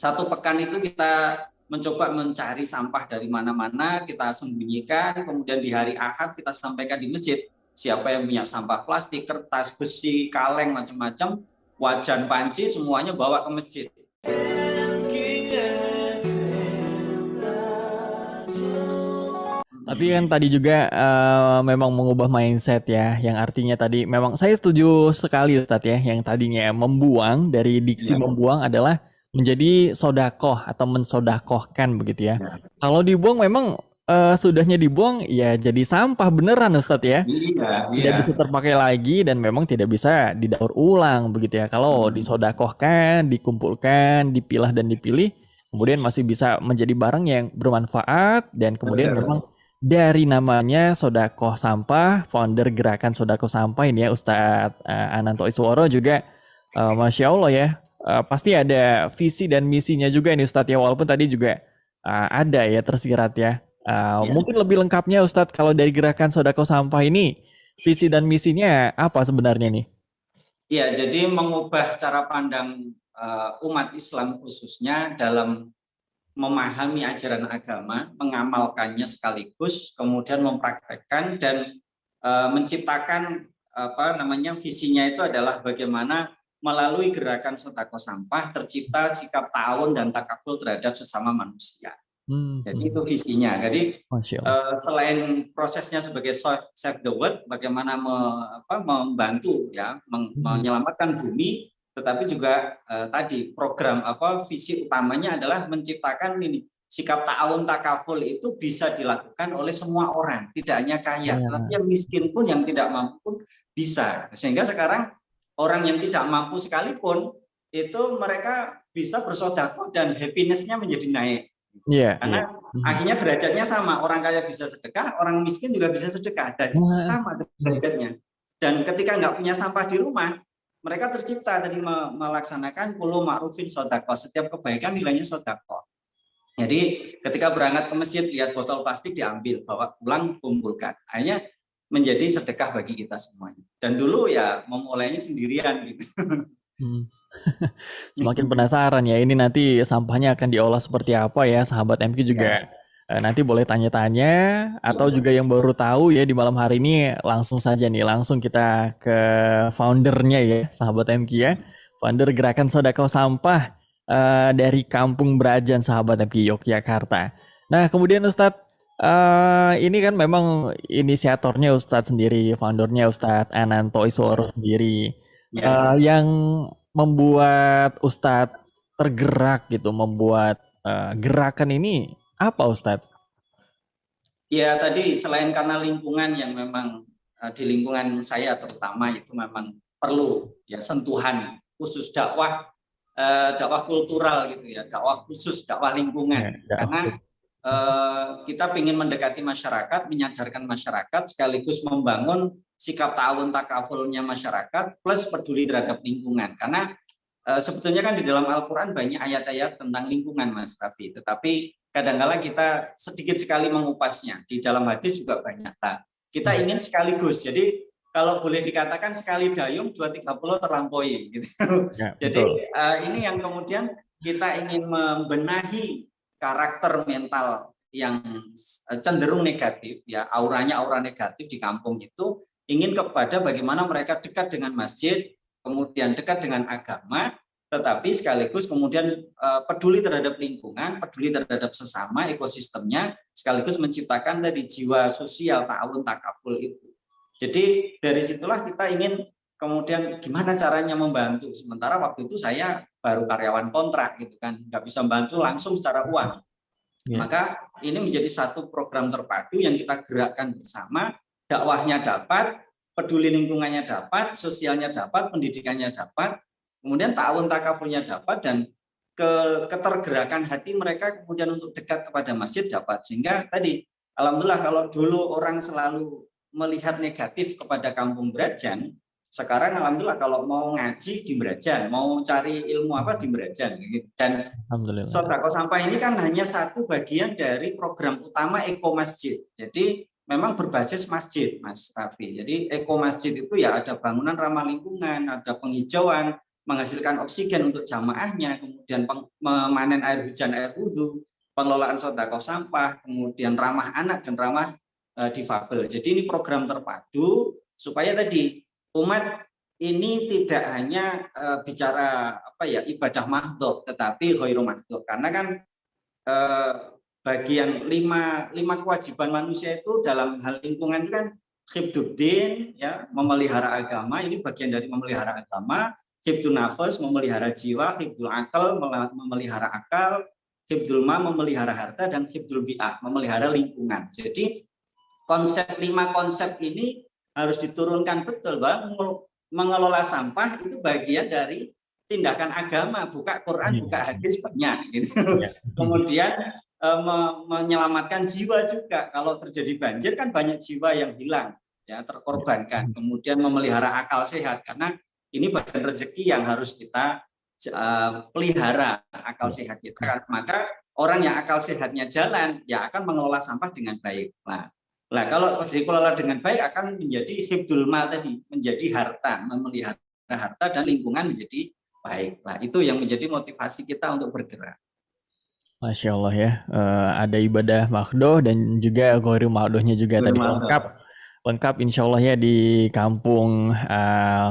1 pekan itu kita mencoba mencari sampah dari mana-mana, kita sembunyikan, kemudian di hari Ahad kita sampaikan di masjid. Siapa yang punya sampah plastik, kertas, besi, kaleng, macam-macam, wajan, panci, semuanya bawa ke masjid. Tapi kan tadi juga memang mengubah mindset ya, yang artinya tadi memang saya setuju sekali Ustadz ya, yang tadinya membuang dari diksi Ya, membuang adalah menjadi sodakoh atau mensodakohkan begitu ya. ya. Kalau dibuang memang sudahnya dibuang ya jadi sampah beneran Ustadz ya, Iya, tidak iya. bisa terpakai lagi dan memang tidak bisa didaur ulang begitu ya. Kalau disodakohkan, dikumpulkan, dipilah dan dipilih, kemudian masih bisa menjadi barang yang bermanfaat dan kemudian memang Betul. dari namanya Sodakoh Sampah, founder gerakan Sodakoh Sampah ini ya Ustadz Ananto Isworo juga Masya Allah ya, pasti ada visi dan misinya juga nih Ustadz ya, walaupun tadi juga ada ya tersirat ya. Ya. Mungkin lebih lengkapnya Ustadz kalau dari gerakan Sodakoh Sampah ini, visi dan misinya apa sebenarnya nih? Ya, jadi mengubah cara pandang umat Islam khususnya dalam memahami ajaran agama, mengamalkannya sekaligus, kemudian mempraktekkan dan menciptakan visinya itu adalah bagaimana melalui gerakan sedekah sampah tercipta sikap ta'awun dan takaful terhadap sesama manusia. Jadi itu visinya. Jadi Masya Allah. selain prosesnya sebagai save the world, bagaimana membantu ya menyelamatkan bumi, tetapi juga tadi program visi utamanya adalah menciptakan ini sikap ta'awun takaful itu bisa dilakukan oleh semua orang, tidak hanya kaya, tapi yang miskin pun yang tidak mampu pun bisa. Sehingga sekarang orang yang tidak mampu sekalipun itu mereka bisa bersedekah dan happiness-nya menjadi naik. Iya, iya. Karena akhirnya derajatnya sama, orang kaya bisa sedekah, orang miskin juga bisa sedekah, dan sama derajatnya. Dan ketika nggak punya sampah di rumah, mereka tercipta tadi melaksanakan kullu ma'rufin shadaqah, setiap kebaikan nilainya shadaqah. Jadi ketika berangkat ke masjid, lihat botol plastik diambil, bawa pulang, kumpulkan. Akhirnya menjadi sedekah bagi kita semuanya. Dan dulu ya memulainya sendirian gitu. Semakin penasaran ya, ini nanti sampahnya akan diolah seperti apa ya, sahabat MQ juga nanti boleh tanya-tanya, atau juga yang baru tahu ya di malam hari ini langsung saja nih, langsung kita ke foundernya ya, sahabat MQ ya, founder Gerakan Sedekah Sampah dari Kampung Brajan, sahabat MQ Yogyakarta. Nah kemudian Ustadz, ini kan memang inisiatornya Ustadz sendiri, foundernya Ustadz Ananto Isworo sendiri. Yang membuat Ustadz tergerak gitu, membuat gerakan ini apa Ustadz? Ya tadi selain karena lingkungan yang memang di lingkungan saya terutama itu memang perlu ya sentuhan khusus dakwah kultural gitu ya, dakwah khusus, dakwah lingkungan. Karena kita ingin mendekati masyarakat, menyadarkan masyarakat, sekaligus membangun sikap ta'awun takafulnya masyarakat plus peduli terhadap lingkungan. Karena sebetulnya kan di dalam Al-Quran banyak ayat-ayat tentang lingkungan, Mas Raffi. Tetapi kadang-kala kita sedikit sekali mengupasnya. Di dalam hadis juga banyak. Nah, kita ingin sekaligus. Jadi kalau boleh dikatakan sekali dayung 230 terlampaui. Gitu. Ya, jadi betul. ini yang kemudian kita ingin membenahi karakter mental yang cenderung negatif, ya auranya aura negatif di kampung itu, ingin kepada bagaimana mereka dekat dengan masjid, kemudian dekat dengan agama, tetapi sekaligus kemudian peduli terhadap lingkungan, peduli terhadap sesama, ekosistemnya, sekaligus menciptakan tadi jiwa sosial, ta'awun takaful itu. Jadi dari situlah kita ingin kemudian gimana caranya membantu. Sementara waktu itu saya baru karyawan kontrak gitu kan, nggak bisa membantu langsung secara uang. Maka ini menjadi satu program terpadu yang kita gerakkan bersama, dakwahnya dapat, peduli lingkungannya dapat, sosialnya dapat, pendidikannya dapat, kemudian ta'awun takafulnya dapat, dan ketergerakan hati mereka kemudian untuk dekat kepada masjid dapat. Sehingga tadi, alhamdulillah kalau dulu orang selalu melihat negatif kepada Kampung Brajan, sekarang alhamdulillah kalau mau ngaji di Brajan, mau cari ilmu apa di Brajan. Dan sedekah sampah ini kan hanya satu bagian dari program utama Eko Masjid. Jadi memang berbasis masjid, Mas Raffi. Jadi Eko Masjid itu ya ada bangunan ramah lingkungan, ada penghijauan, menghasilkan oksigen untuk jamaahnya, kemudian memanen air hujan, air wudhu, pengelolaan sedekah sampah, kemudian ramah anak dan ramah difabel. Jadi ini program terpadu supaya tadi umat ini tidak hanya bicara ibadah mahdhah, tetapi ghairu mahdhah. Karena kan bagian lima kewajiban manusia itu dalam hal lingkungan itu kan hifdzuddin, ya, memelihara agama, ini bagian dari memelihara agama. Hifdzun nafas, memelihara jiwa. Hifdzul akal, memelihara akal. Hifdzul ma, memelihara harta. Dan hifdzul bi'ah, memelihara lingkungan. Jadi lima konsep ini harus diturunkan betul bahwa mengelola sampah itu bagian dari tindakan agama, buka Quran, buka hadis banyak gitu. Kemudian menyelamatkan jiwa juga. Kalau terjadi banjir kan banyak jiwa yang hilang, ya, terkorbankan. Kemudian memelihara akal sehat, karena ini bagian rezeki yang harus kita pelihara, akal sehat kita. Maka orang yang akal sehatnya jalan, ya akan mengelola sampah dengan baik. Nah, kalau dikelola dengan baik akan menjadi hifdzul mal tadi, menjadi harta, memelihara harta dan lingkungan menjadi baik. Nah, itu yang menjadi motivasi kita untuk bergerak. Masya Allah ya, ada ibadah mahdhah dan juga ghairu mahdhahnya juga tadi lengkap insya Allah ya di kampung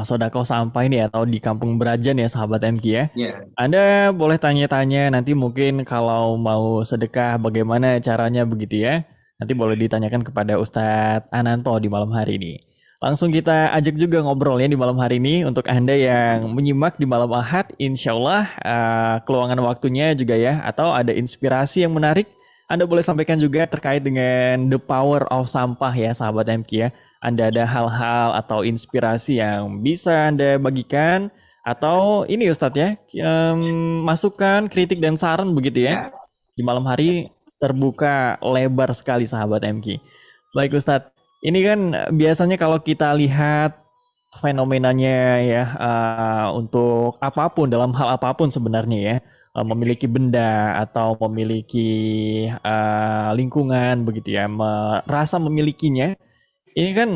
Sedekah Sampah ini atau di kampung Berajan ya sahabat MQ ya. Anda boleh tanya-tanya nanti mungkin kalau mau sedekah bagaimana caranya begitu ya. Nanti boleh ditanyakan kepada Ustadz Ananto di malam hari ini. Langsung kita ajak juga ngobrol ya di malam hari ini untuk Anda yang menyimak di malam Ahad, insya Allah keluangan waktunya juga ya, atau ada inspirasi yang menarik, Anda boleh sampaikan juga terkait dengan the power of sampah ya sahabat MQ ya. Anda ada hal-hal atau inspirasi yang bisa Anda bagikan, atau ini Ustadz ya, masukan, kritik dan saran begitu ya. Di malam hari terbuka lebar sekali sahabat MQ. Baik Ustadz. Ini kan biasanya kalau kita lihat fenomenanya ya untuk apapun dalam hal apapun sebenarnya ya, memiliki benda atau memiliki lingkungan begitu ya, merasa memilikinya. Ini kan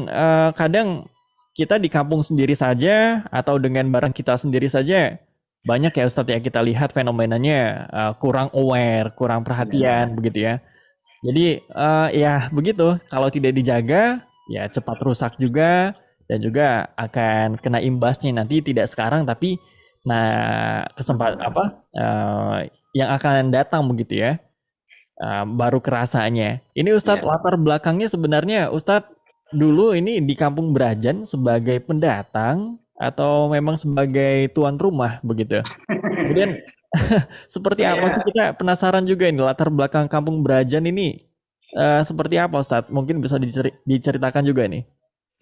kadang kita di kampung sendiri saja atau dengan barang kita sendiri saja banyak ya Ustadz ya kita lihat fenomenanya kurang aware, kurang perhatian begitu ya. Jadi ya begitu, kalau tidak dijaga ya cepat rusak juga dan juga akan kena imbasnya nanti tidak sekarang tapi kesempatan yang akan datang begitu ya, baru kerasanya. Ini Ustadz latar belakangnya sebenarnya Ustadz dulu ini di kampung Berajan sebagai pendatang atau memang sebagai tuan rumah begitu. Kemudian seperti apa sih, kita penasaran juga ini latar belakang kampung Berajan ini seperti apa Ustadz? Mungkin bisa diceritakan juga nih.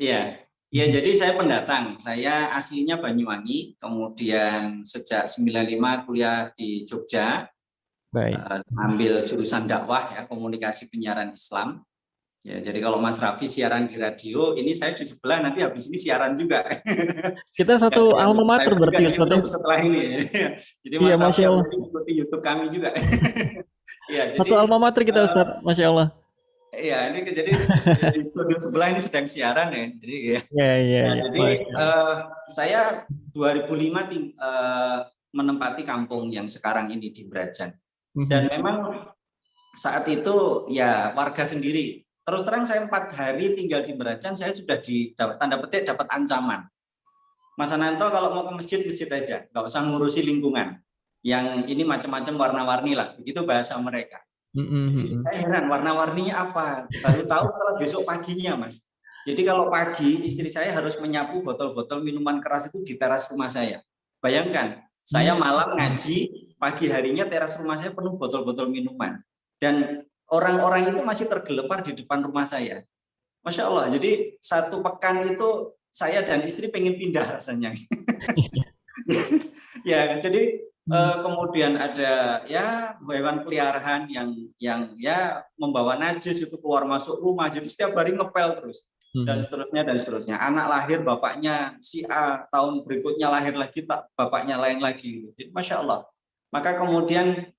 Iya, jadi saya pendatang. Saya aslinya Banyuwangi, kemudian sejak 95 kuliah di Jogja. Baik. Ambil jurusan dakwah ya, komunikasi penyiaran Islam. Ya, jadi kalau Mas Raffi siaran di radio, ini saya di sebelah nanti habis ini siaran juga. Kita satu alma mater berarti Ustadz. Setelah ini. Jadi Mas Raffi mengikuti YouTube kami juga. Ya, jadi, satu alma mater kita Ustadz, Masya Allah. Iya, ini jadi di studio sebelah ini sedang siaran ya. Jadi jadi saya 2005 menempati kampung yang sekarang ini di Berajan. Dan memang saat itu ya warga sendiri. Terus terang saya 4 hari tinggal di Berajan, saya sudah tanda petik dapat ancaman. Mas Ananto kalau mau ke masjid aja, nggak usah ngurusi lingkungan. Yang ini macam-macam warna-warni lah, begitu bahasa mereka. Jadi saya heran warna-warninya apa, baru tahu kalau besok paginya Mas. Jadi kalau pagi istri saya harus menyapu botol-botol minuman keras itu di teras rumah saya. Bayangkan, saya malam ngaji, pagi harinya teras rumah saya penuh botol-botol minuman. Dan orang-orang itu masih tergelepar di depan rumah saya. Masya Allah, jadi 1 pekan itu saya dan istri pengen pindah rasanya. Ya, jadi kemudian ada ya hewan peliharaan yang ya membawa najis itu keluar masuk rumah, jadi setiap hari ngepel terus dan seterusnya. Anak lahir bapaknya si A, tahun berikutnya lahir lagi bapaknya lain lagi. Jadi Masya Allah. Maka kemudian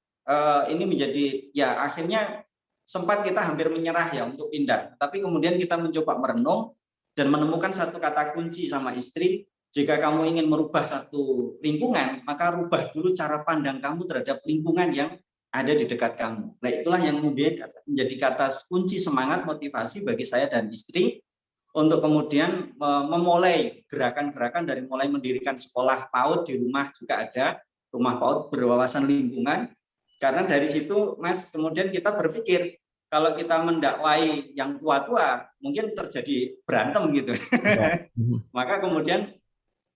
ini menjadi ya akhirnya sempat kita hampir menyerah ya untuk pindah. Tapi kemudian kita mencoba merenung dan menemukan satu kata kunci sama istri. Jika kamu ingin merubah satu lingkungan, maka rubah dulu cara pandang kamu terhadap lingkungan yang ada di dekat kamu. Nah, itulah yang kemudian menjadi kata kunci semangat motivasi bagi saya dan istri untuk kemudian memulai gerakan-gerakan dari mulai mendirikan sekolah PAUD di rumah juga ada, rumah PAUD berwawasan lingkungan. Karena dari situ, Mas, kemudian kita berpikir, kalau kita mendakwai yang tua-tua, mungkin terjadi berantem gitu. Ya. Maka kemudian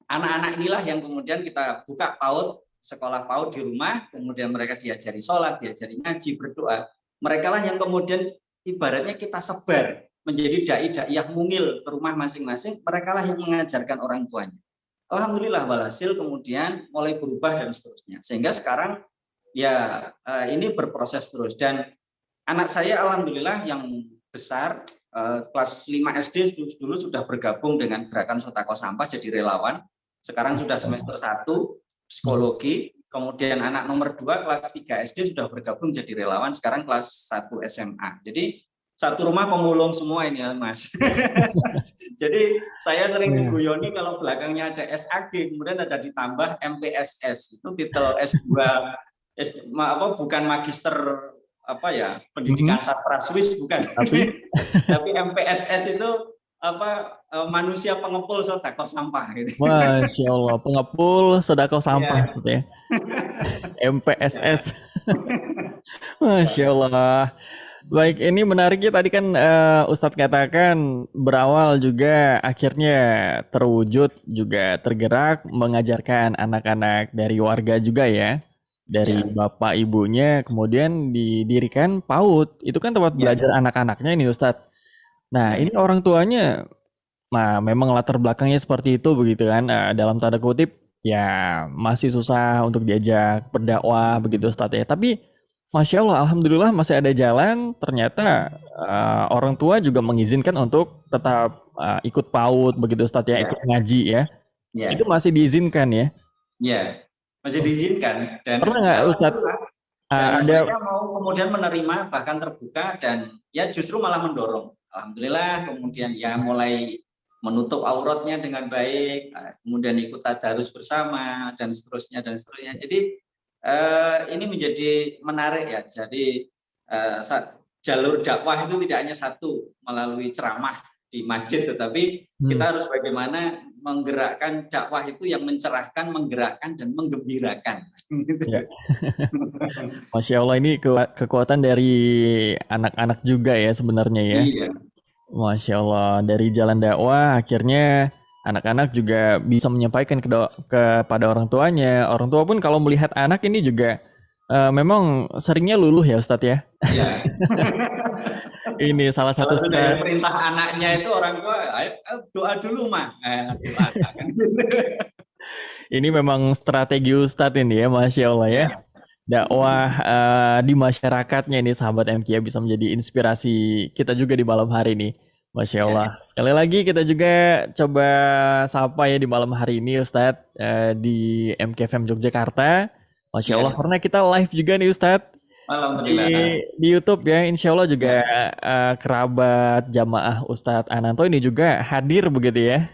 anak-anak inilah yang kemudian kita buka PAUD, sekolah PAUD di rumah, kemudian mereka diajari sholat, diajari ngaji, berdoa. Mereka lah yang kemudian ibaratnya kita sebar menjadi dai-daiyah mungil ke rumah masing-masing, mereka lah yang mengajarkan orang tuanya. Alhamdulillah walhasil kemudian mulai berubah dan seterusnya. Sehingga sekarang ya ini berproses terus. Dan anak saya alhamdulillah yang besar, kelas 5 SD dulu sudah bergabung dengan Gerakan Sodako Sampah jadi relawan. Sekarang sudah semester 1 psikologi, kemudian anak nomor 2 kelas 3 SD sudah bergabung jadi relawan, sekarang kelas 1 SMA. Jadi satu rumah pemulung semua ini ya, Mas. Jadi saya sering diguyoni kalau belakangnya ada SAG, kemudian ada ditambah MPSS, itu titel S2, bukan magister pendidikan sastra Swiss, bukan. Tapi MPSS itu manusia pengepul sedekah sampah gitu. Masya Allah, pengepul sedekah sampah gitu ya. MPSS. Masya Allah. Baik, ini menariknya tadi kan Ustadz katakan berawal juga akhirnya terwujud juga tergerak mengajarkan anak-anak dari warga juga ya. Dari bapak ibunya kemudian didirikan PAUD. Itu kan tempat belajar anak-anaknya ini Ustadz. Nah, ini orang tuanya memang latar belakangnya seperti itu begitu kan, dalam tanda kutip ya masih susah untuk diajak berdakwah begitu Ustadz ya. Tapi Masya Allah, alhamdulillah masih ada jalan. Ternyata orang tua juga mengizinkan untuk tetap ikut PAUD begitu Ustadz ya, ikut ngaji ya. Itu masih diizinkan ya? Iya, masih diizinkan. Dan pernah nggak Ustadz ada mereka mau kemudian menerima bahkan terbuka dan ya justru malah mendorong. Alhamdulillah kemudian ya mulai menutup auratnya dengan baik, kemudian ikut tadarus bersama dan seterusnya dan seterusnya. Jadi ini menjadi menarik ya. Jadi jalur dakwah itu tidak hanya satu melalui ceramah di masjid, tetapi kita harus bagaimana menggerakkan dakwah itu yang mencerahkan, menggerakkan dan menggembirakan. Ya. Masya Allah, ini kekuatan dari anak-anak juga ya sebenarnya ya. Iya. Masya Allah, dari jalan dakwah akhirnya anak-anak juga bisa menyampaikan kepada orang tuanya. Orang tua pun kalau melihat anak ini juga memang seringnya luluh ya Ustadz ya. Iya. Ini salah satu dari perintah anaknya itu orang tua, ayo doa dulu mah. Ini memang strategi Ustadz ini ya, Masya Allah ya. Dakwah di masyarakatnya ini sahabat MK bisa menjadi inspirasi kita juga di malam hari ini. Masya Allah. Sekali lagi kita juga coba sapa ya di malam hari ini Ustadz di MKFM Yogyakarta. Masya Allah, karena kita live juga nih Ustadz. Di YouTube ya, insya Allah juga kerabat jamaah Ustadz Ananto ini juga hadir begitu ya.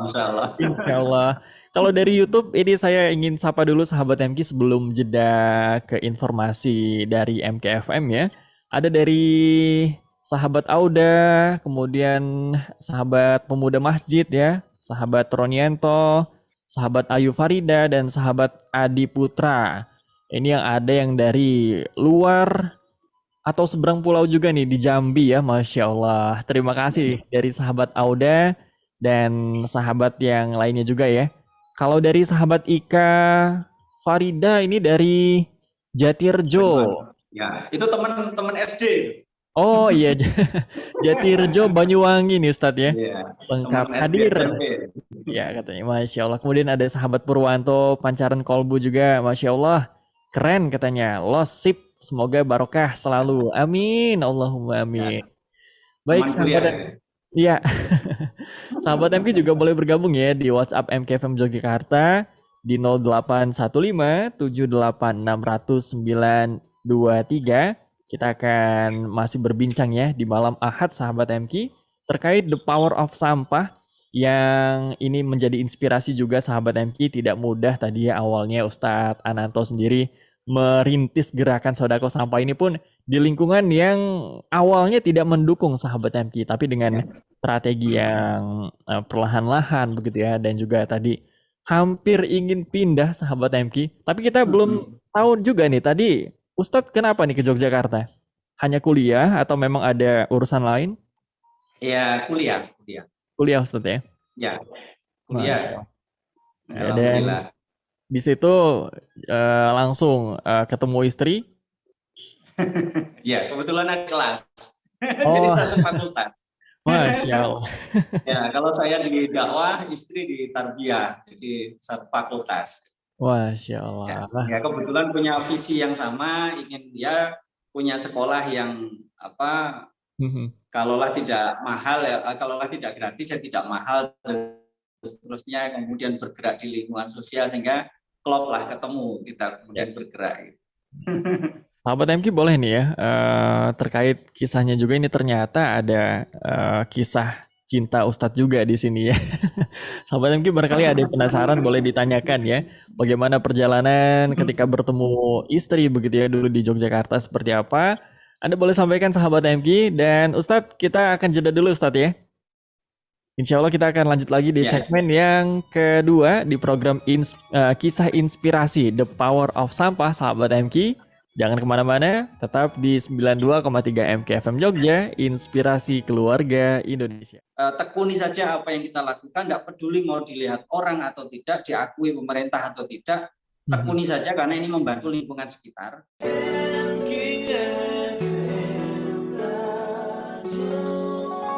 Insya Allah. Insya Allah. Kalau dari YouTube ini saya ingin sapa dulu sahabat MK sebelum jeda ke informasi dari MKFM ya. Ada dari sahabat Auda, kemudian sahabat Pemuda Masjid ya, sahabat Ronianto, sahabat Ayu Farida, dan sahabat Adi Putra. Ini yang ada yang dari luar atau seberang pulau juga nih di Jambi ya, Masya Allah. Terima kasih dari sahabat Auda dan sahabat yang lainnya juga ya. Kalau dari sahabat Ika Farida ini dari Jatirjo. Ya, itu teman-teman SD. Oh iya, Jatirjo Banyuwangi nih Ustadz ya. Lengkap hadir. Ya katanya, Masya Allah. Kemudian ada sahabat Purwanto, Pancaran Kolbu juga, Masya Allah. Keren katanya, los sip, semoga barokah selalu. Amin, Allahumma amin. Baik sahabat, ya, sahabat MK juga boleh bergabung ya di WhatsApp MKFM Yogyakarta di 0815 78 600 923. Kita akan masih berbincang ya di malam Ahad sahabat MK terkait the power of sampah. yang ini menjadi inspirasi juga sahabat MQ. Tidak mudah tadi ya awalnya Ustadz Ananto sendiri merintis gerakan sodako sampah ini pun di lingkungan yang awalnya tidak mendukung sahabat MQ, tapi dengan strategi yang perlahan-lahan begitu ya, dan juga tadi hampir ingin pindah sahabat MQ. Tapi kita belum tahu juga nih tadi Ustadz kenapa nih ke Yogyakarta? Hanya kuliah atau memang ada urusan lain? Ya, kuliah. Kuliah Ustadz ya? Ya, Masya kuliah. Allah. Ya, dan Alhamdulillah. di situ langsung ketemu istri. Ya, kebetulan ada kelas. Jadi Oh, satu fakultas. Masya Allah. Ya, kalau saya di dakwah, istri di tarbiyah. Jadi satu fakultas. Masya Ya, Allah. ya kebetulan punya visi yang sama, ingin dia punya sekolah yang apa, kalaulah tidak mahal ya, kalaulah tidak gratis ya tidak mahal, dan seterusnya, kemudian bergerak di lingkungan sosial sehingga klop lah ketemu kita kemudian bergerak. Gitu. Sahabat MQ boleh nih ya, terkait kisahnya juga ini ternyata ada kisah cinta Ustadz juga di sini ya. Sahabat MQ barangkali ada yang penasaran boleh ditanyakan ya, bagaimana perjalanan ketika bertemu istri begitu ya dulu di Yogyakarta seperti apa. Anda boleh sampaikan sahabat MQ, dan Ustadz kita akan jeda dulu Ustadz ya. Insya Allah kita akan lanjut lagi di segmen yang kedua di program Kisah Inspirasi The Power of Sampah sahabat MQ. Jangan kemana-mana, tetap di 92,3 MK FM Jogja, inspirasi keluarga Indonesia. Tekuni saja apa yang kita lakukan, tidak peduli mau dilihat orang atau tidak, diakui pemerintah atau tidak, tekuni saja karena ini membantu lingkungan sekitar.